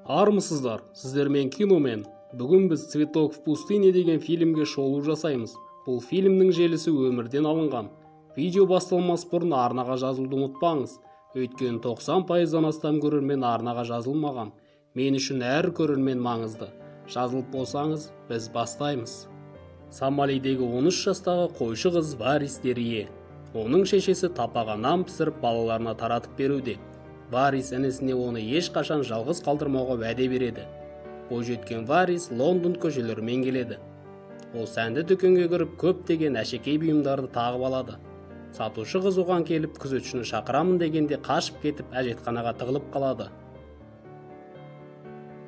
Армысыздар, сіздермен киномен. Бүгін біз «Цветок в пустыне» деген фильмге шолу жасаймыз. Бұл фильмнің желісі өмірден алынған. Видео басталмас бұрын арнаға жазылуды ұмытпаңыз. Өйткені 90%-дан астам көрермен арнаға жазылмаған. Мен үшін әр көрермен маңызды. Жазылып болсаңыз, біз бастаймыз. Сомалидегі 13 жастағы қойшы қыз Варис Терие. Оның шешесі тапаға нан пісіріп балаларына таратып беруде. Варис інісіне оны ешқашан жалғыз қалдырмауға вәде береді. Бойжеткен Варис Лондон көшелерімен келеді. Ол сәнді дүкенге кіріп көптеген әшекей бұйымдарды тағып алады. Сатушы қыз оған келіп күзетшіні шақырамын дегенде қашып кетіп әжетханаға тығылып қалады.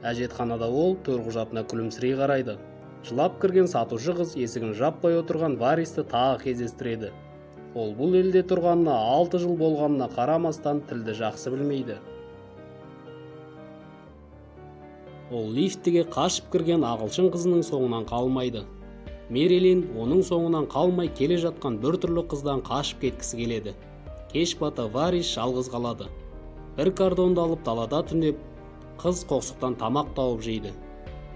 Әжетханада ол төлқұжатына күлімсірей қарайды. Жылап кірген сатушы қыз есігін жаппай отырған Варисті тағы кездестіреді. Ол бұл елде тұрғанына 6 жыл болғанына қарамастан тілді жақсы білмейді. Ол лифтіге қашып кірген ағылшын қызының соңынан қалмайды. Мерилин оның соңынан қалмай келе жатқан бір түрлі қыздан қашып кеткісі келеді. Кеш бата Варис жалғыз қалады. Бір картонды алып далада түнеп, қыз қоқсықтан тамақ тауып жейді.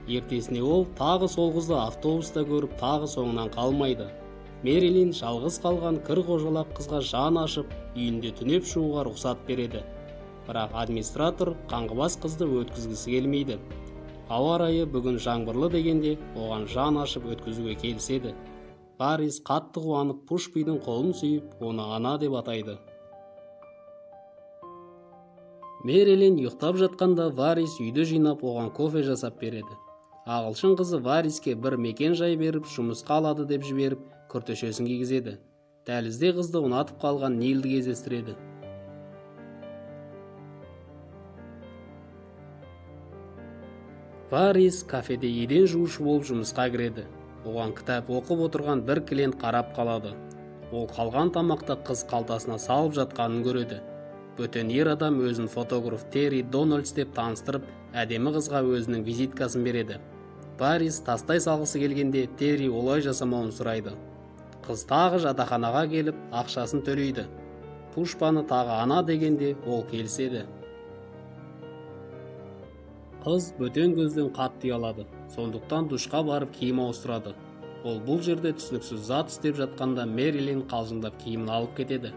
Ертесіне ол тағы сол қызды автобуста көріп тағы соңынан қалмайды. Мерилин жалғыз қалған кір қожалақ қызға жан ашып, үйінде түнеп шығуға рұқсат береді. Бірақ администратор қаңғыбас қызды өткізгісі келмейді. Ауа райы бүгін жаңбырлы дегенде, оған жан ашып өткізуге келіседі. Варис қатты қуанып Пушпидің қолын сүйіп, оны ана деп атайды. Мерилин ұйықтап жатқанда Варис үйді жинап, оған кофе жасап береді. Ағылшын қызы Вариске бір мекен жай беріп, жұмысқа алады деп жіберіп, күртешесін кигізеді. Дәлізде қызды ұнатып қалған Нилді кездестіреді. Варис кафеде еден жуушы болып жұмысқа кіреді. Оған кітап оқып отырған бір клиент қарап қалады. Ол қалған тамақты қыз қалтасына салып жатқанын көреді. Бөтен ер адам өзін фотограф Терри Дональдс деп таныстырып, әдемі қызға өзінің визиткасын береді. Варис тастай салғысы келгенде Терри олай жасамауын сұрайды. Қыз тағы жатақханаға келіп, ақшасын төлейді. Пушпаны тағы ана дегенде ол келіседі. Қыз бөтен көзден қатты ұялады. Сондықтан душқа барып киім ауыстырады. Ол бұл жерде түсініксіз зат істеп жатқанда Мерилин қалжыңдап киімін алып кетеді.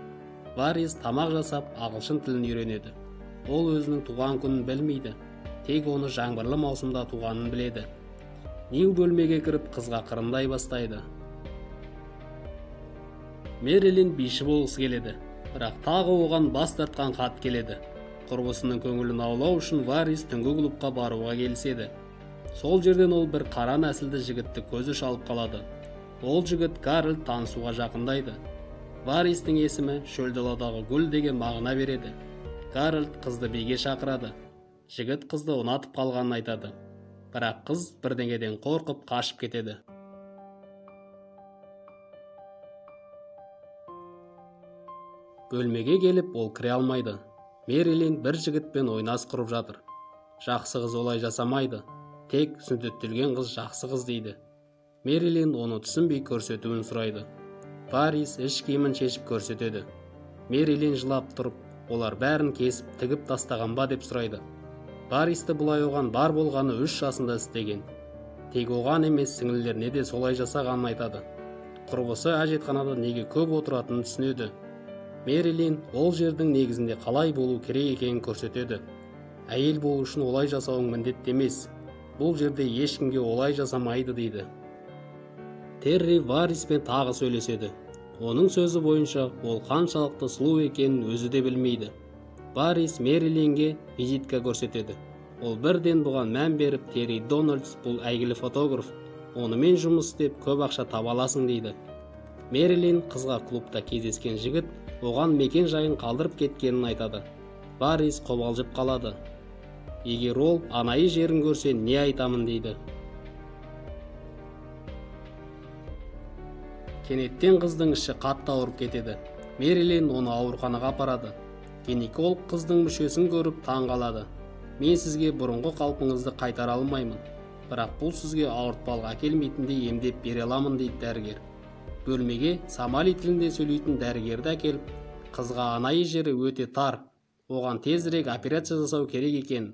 Варис тамақ жасап, ағылшын тілін үйренеді. Ол өзінің туған күнін білмейді. Тек оны жаңбырлы маусымда туғанын біледі. Нил бөлмеге кіріп қызға қырындай бастайды. Мерилин биші болғысы келеді, бірақ тағы оған бас тартқан хат келеді. Құрбысының көңілін аулау үшін Варис түнгі клубқа баруға келіседі. Сол жерден ол бір қара нәсілді жігітті көзі шалып қалады. Ол жігіт Гарольд танысуға жақындайды. Варистің есімі шөл даладағы гүл деген мағына береді. Гарольд қызды биге шақырады. Жігіт қызды ұнатып қалғанын айтады. Бірақ қыз бірдеңеден қорқып қашып кетеді. Бөлмеге келіп, ол кіре алмайды. Мерилин бір жігітпен ойнас құрып жатыр. Жақсы қыз олай жасамайды. Тек сүндеттелген қыз жақсы қыз дейді. Мерилин оны түсінбей көрсетуін сұрайды. Варис іш киімін шешіп көрсетеді. Мерилин жылап тұрып, олар бәрін кесіп, тігіп тастаған ба деп сұрайды. Варисті бұлай оған бар болғаны 3 жасында істеген. Тек оған емес, сіңілілеріне де солай жасағанын айтады. Құрбысы әжетханада неге көп отыратынын түсінеді. Мерилин ол жердің негізінде қалай болу керек екенін көрсетеді. Әйел болу үшін олай жасауың міндетті емес. Бұл жерде ешкімге олай жасамайды дейді. Терри Вариспен тағы сөйлеседі. Оның сөзі бойынша ол қаншалықты сұлу екенін өзі де білмейді. Варис Мерилинге визитка көрсетеді. Ол бірден бұған мән беріп, Терри Дональдс бұл әйгілі фотограф. Онымен жұмыс істеп көп ақша таба аласың дейді. Мерилин қызға клубта кездескен жігіт оған мекен жайын қалдырып кеткенін айтады. Варис қобалжып қалады. Егер ол анайы жерін көрсе не айтамын дейді. Кенеттен қыздың іші қатты ауырып кетеді. Мерилин оны ауруханаға апарады. Гинеколог қыздың мүшесін көріп таң қалады. Мен сізге бұрынғы қалпыңызды қайтара алмаймын. Бірақ бұл сізге ауыртпалық әкелмейтіндей емдеп бере аламын дейді дәрігер. Бөлмеге Сомали тілінде сөйлейтін дәрігерді әкеліп, қызға анайы жері өте тар. Оған тезірек операция жасау керек екен.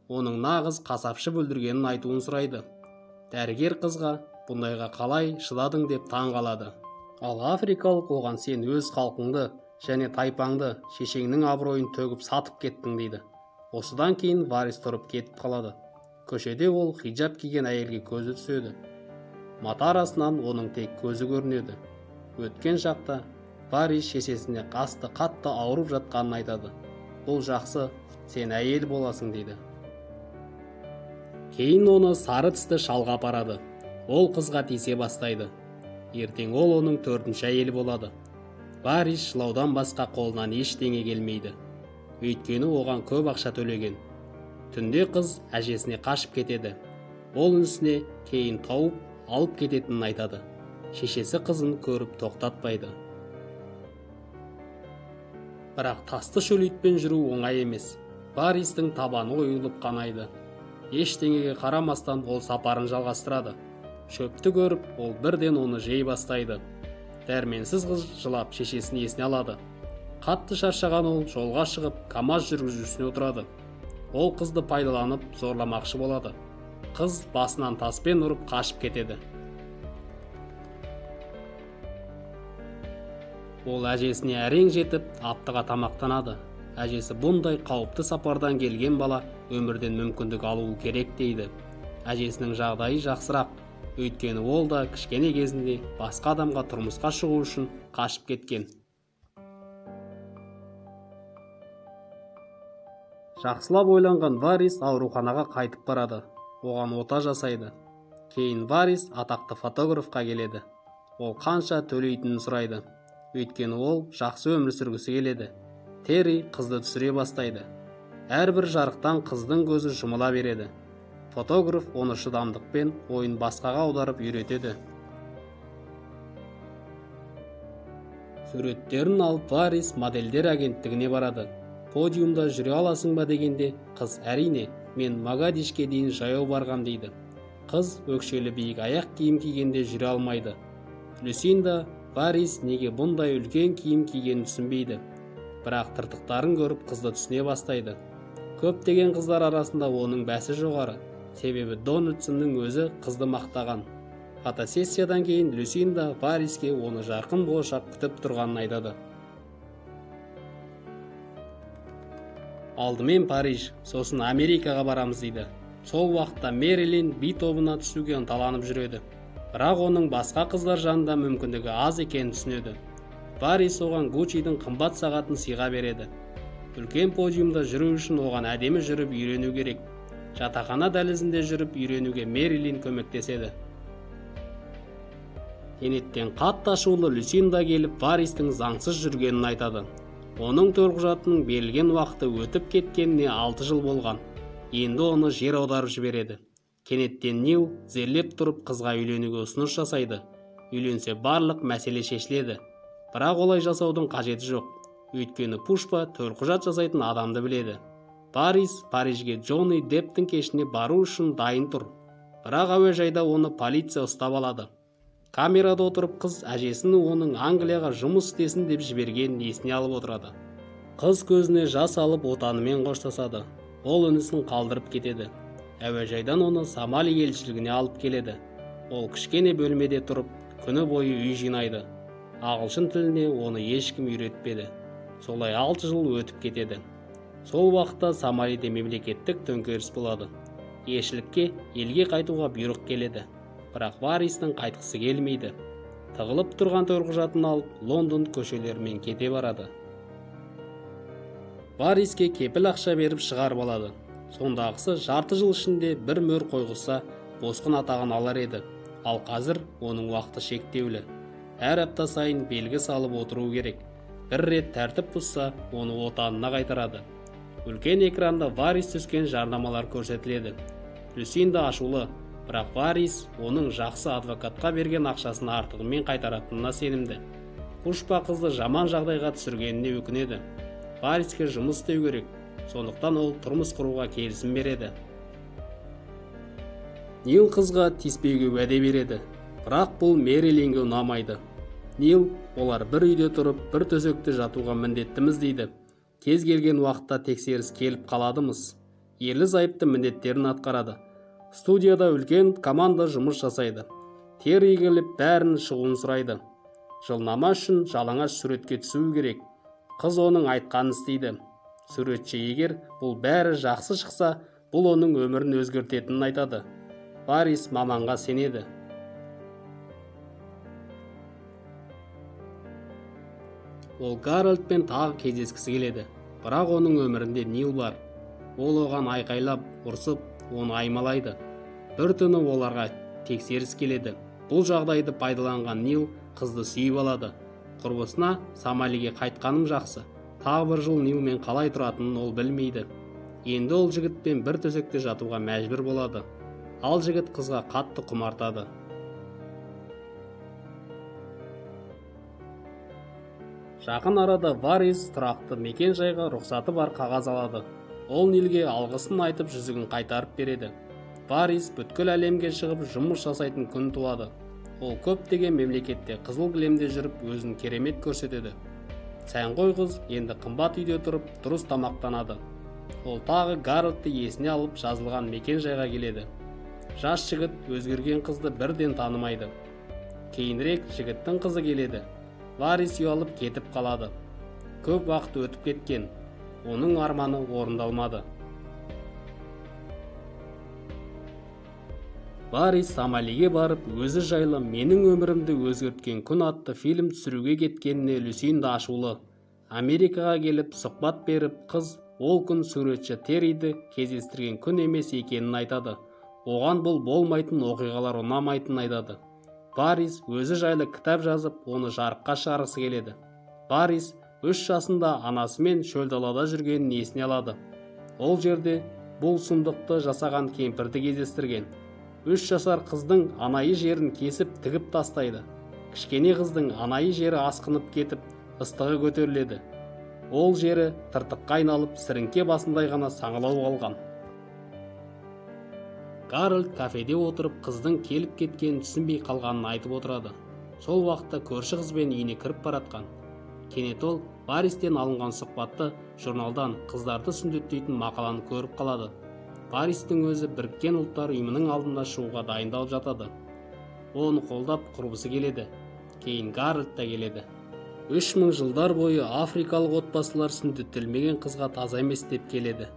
оның нағыз қасапшы бүлдіргенін айтуын сұрайды. Дәрігер қызға бұндайға қалай шыдадың деп таң қалады. Ал африкалық оған сен өз халқыңды және тайпаңды шешеңнің абыройын төгіп сатып кеттің дейді. Осыдан кейін Варис тұрып кетіп қалады. Көшеде ол хиджаб киген әйелге көзі түседі. Мата арасынан оның тек көзі көрінеді. Өткен шақта Варис шешесіне қатты ауырып жатқанын айтады. Бұл жақсы, сен әйел боласың дейді. Кейін оны сары тісті шалға апарады. Ол қызға тисе бастайды. Ертең ол оның 4-ші әйелі болады. Варис жылаудан басқа қолынан ештеңе келмейді. Өйткені оған көп ақша төлеген. Түнде қыз әжесіне қашып кетеді. Ол үнісіне кейін тауып алып кететінін айтады. Шешесі қызын көріп тоқтатпайды. Бірақ тасты шөлейтпен жүру оңай емес. Варистің табаны ойылып қанайды. Ештеңеге қарамастан ол сапарын жалғастырады. Шөпті көріп, ол бірден оны жей бастайды. Дәрменсіз қыз жылап шешесін есіне алады. Қатты шаршаған ол жолға шығып, КамАЗ жүргізушісіне отырады. Ол қызды пайдаланып зорламақшы болады. Қыз басынан таспен ұрып қашып кетеді. Ол әжесіне әрең жетіп, аптыға тамақтанады. Әжесі бұндай қауіпті сапардан келген бала өмірден мүмкіндік алуы керек дейді. Әжесінің жағдайы жақсырақ, өйткені ол да кішкене кезінде басқа адамға тұрмысқа шығу үшін қашып кеткен. Жақсылап ойланған Варис ауруханаға қайтып барады. Оған ота жасайды. Кейін Варис атақты фотографқа келеді. Ол қанша төлейтінін сұрайды. Өйткені ол жақсы өмір сүргісі келеді. Терри қызды түсіре бастайды. Әрбір жарықтан қыздың көзі жұмыла береді. Фотограф оны шыдамдықпен ойын басқаға аударып үйретеді. Суреттерін алып Варис модельдер агенттігіне барады. Подиумда жүре аласың ба дегенде, қыз әрине, мен Магадишке дейін жаяу барғам дейді. Қыз өкшелі биік аяқ киім кигенде жүре алмайды. Люсинда Варис неге бұндай үлкен киім кигенін түсінбейді. Бірақ тыртықтарын көріп қызды түсіне бастайды. Көптеген қыздар арасында оның бәсі жоғары. Себебі Дональдсонның өзі қызды мақтаған. Фотосессиядан кейін Люсинда Вариске оны жарқын болашақ күтіп тұрғанын айтады. Алдымен Париж, сосын Америкаға барамыз дейді. Сол уақытта Мерилин би тобына түсуге ынталанып жүреді. Бірақ оның басқа қыздар жанында мүмкіндігі аз екенін түсінеді. Варис оған Гуччидің қымбат сағатын сыйға береді. Үлкен подиумда жүру үшін оған әдемі жүріп үйрену керек. Жатақхана дәлізінде жүріп үйренуге Мерилин көмектеседі. Кенеттен қатты ашулы Люсинда келіп Варистің заңсыз жүргенін айтады. Оның төлқұжатының берілген уақыты өтіп кеткеніне 6 жыл болған. Енді оны жер аударып жібереді. Кенеттен Нил зерлеп тұрып қызға үйленуге ұсыныс жасайды. Үйленсе барлық мәселе шешіледі. Бірақ олай жасаудың қажеті жоқ. Өйткені Пушпа төлқұжат жасайтын адамды біледі. Варис Парижге Джонни Депптің кешіне бару үшін дайын тұр. Бірақ әуежайда оны полиция ұстап алады. Камерада отырып қыз әжесін оның Англияға жұмыс істесін деп жібергенін есіне алып отырады. Қыз көзіне жас алып отанымен қоштасады. Ол інісін қалдырып кетеді. Әуежайдан оны Сомали елшілігіне алып келеді. Ол кішкене бөлмеде тұрып, күні бойы үй жинайды. Ағылшын тіліне оны ешкім үйретпеді. Солай 6 жыл өтіп кетеді. Сол уақытта Сомалиде мемлекеттік төңкеріс болады. Елшілікке елге қайтуға бұйрық келеді. Бірақ Варистің қайтқысы келмейді. Тығылып тұрған төлқұжатын алып, Лондон көшелерімен кете барады. Вариске кепіл ақша беріп шығарып алады. Сондағысы жарты жыл ішінде бір мөр қойғызса, босқын атағын алар еді. Ал қазір оның уақыты шектеулі. Әр апта сайын белгі салып отыру керек. Бір рет тәртіп бұзса, оны отанына қайтарады. Үлкен экранда Варис түскен жарнамалар көрсетіледі. Люсинда ашулы, бірақ Варис оның жақсы адвокатқа берген ақшасын артығымен қайтаратынына сенімді. Пушпа қызды жаман жағдайға түсіргеніне өкінеді. Вариске жұмыс істеу керек, сондықтан ол тұрмыс құруға келісім береді. Нил қызға тиіспеуге уәде береді, бірақ бұл Мерилинге ұнамайды. Нил, олар бір үйде тұрып, бір төсекте жатуға міндеттіміз дейді. Кез келген уақытта тексеріс келіп қаладымыз. ерлі-зайыпты міндеттерін атқарады. Студияда үлкен команда жұмыс жасайды. Терри келіп бәрін шығуын сұрайды. Жылнама үшін жалаңаш суретке түсуі керек. Қыз оның айтқанын істейді. Суретші егер бұл бәрі жақсы шықса, бұл оның өмірін өзгертетінін айтады. Варрис маманға сенеді. Ол Гарольдпен тағы кездескісі келеді. Бірақ оның өмірінде Нил бар. Ол оған айқайлап, ұрсып, оны аймалайды. Бір түні оларға тексеріс келеді. Бұл жағдайды пайдаланған Нил қызды сүйіп алады. Құрбысына Сомалиге қайтқаным жақсы. Тағы бір жыл Нилмен қалай тұратынын ол білмейді. Енді ол жігітпен бір төсекте жатуға мәжбүр болады. Ал жігіт қызға қатты құмартады. Жақын арада Варрис тұрақты мекен жайға рұқсаты бар қағаз алады. Ол Нилге алғысын айтып жүзігін қайтарып береді. Варрис бүткіл әлемге шығып жұмыс жасайтын күн туады. Ол көптеген мемлекетте қызыл кілемде жүріп өзін керемет көрсетеді. Сән ғой қыз енді қымбат үйде тұрып дұрыс тамақтанады. Ол тағы Гарольдты есіне алып жазылған мекен жайға келеді. Жас жігіт өзгерген қызды бірден танымайды. Кейінірек жігіттің қызы келеді. Варрис ұялып кетіп қалады. Көп уақыт өтіп кеткен. Оның арманы орындалмады. Варрис Сомалиге барып, өзі жайлы менің өмірімді өзгерткен күн атты фильм түсіруге кеткеніне Люсинда ашулы. Америкаға келіп сұхбат беріп, қыз ол күн суретші Терриді кездестірген күн емес екенін айтады. Оған бұл болмайтын оқиғалар ұнамайтынын айтады. Варрис өзі жайлы кітап жазып, оны жарыққа шығарғысы келеді. Варрис 3 жасында анасымен шөл далада жүргенін есіне алады. Ол жерде бұл сұмдықты жасаған кемпірді кездестірген. 3 жасар қыздың анайы жерін кесіп тігіп тастайды. Кішкене қыздың анайы жері асқынып кетіп, ыстығы көтеріледі. Ол жері тыртыққа айналып, сіріңке басындай ғана саңылау қалған. Гарольд кафеде отырып, қыздың келіп кеткенін түсінбей қалғанын айтып отырады. Сол уақытта көрші қызбен үйіне кіріп баратқан. Кенет ол Варристен алынған сұхбатты журналдан қыздарды сүндеттейтін мақаланы көріп қалады. Варристің өзі Біріккен ұлттар ұйымының алдында шығуға дайындалып жатады. Оны қолдап құрбысы келеді. Кейін Гарольд та келеді. 3000 жылдар бойы африкалық отбасылар сүндеттелмеген қызға таза емес деп келеді.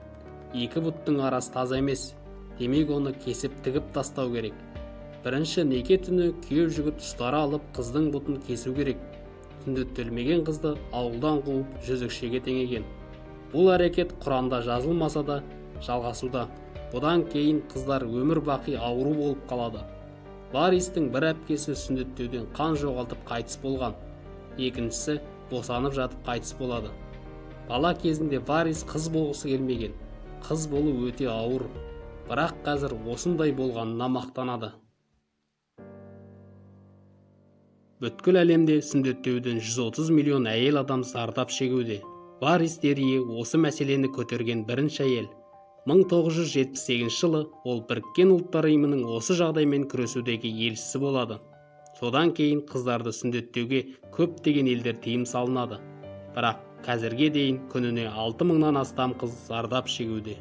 Екі бұттың арасы таза емес. Демек оны кесіп тігіп тастау керек. Бірінші неке түні күйеу жігіт ұстара алып қыздың бұтын кесу керек. Сүндеттелмеген қызды ауылдан қуып жезөкшеге теңеген. Бұл әрекет Құранда жазылмаса да жалғасуда. Бұдан кейін қыздар өмір бақи ауру болып қалады. Варристің бір әпкесі сүндеттеуден қан жоғалтып қайтыс болған. Екіншісі босанып жатып қайтыс болады. Бала кезінде Варрис қыз болғысы келмеген. Қыз болу өте ауыр. Бірақ қазір осындай болғанына мақтанады. Бүткіл әлемде сүндеттеуден 130 миллион әйел адам зардап шегуде. Варрис Терри осы мәселені көтерген бірінші әйел. 1978 жылы ол Біріккен ұлттар ұйымының осы жағдаймен күресудегі елшісі болады. Содан кейін қыздарды сүндеттеуге көптеген елдер тыйым салынады. Бірақ қазірге дейін күніне 6000-нан астам қыз зардап шегуде.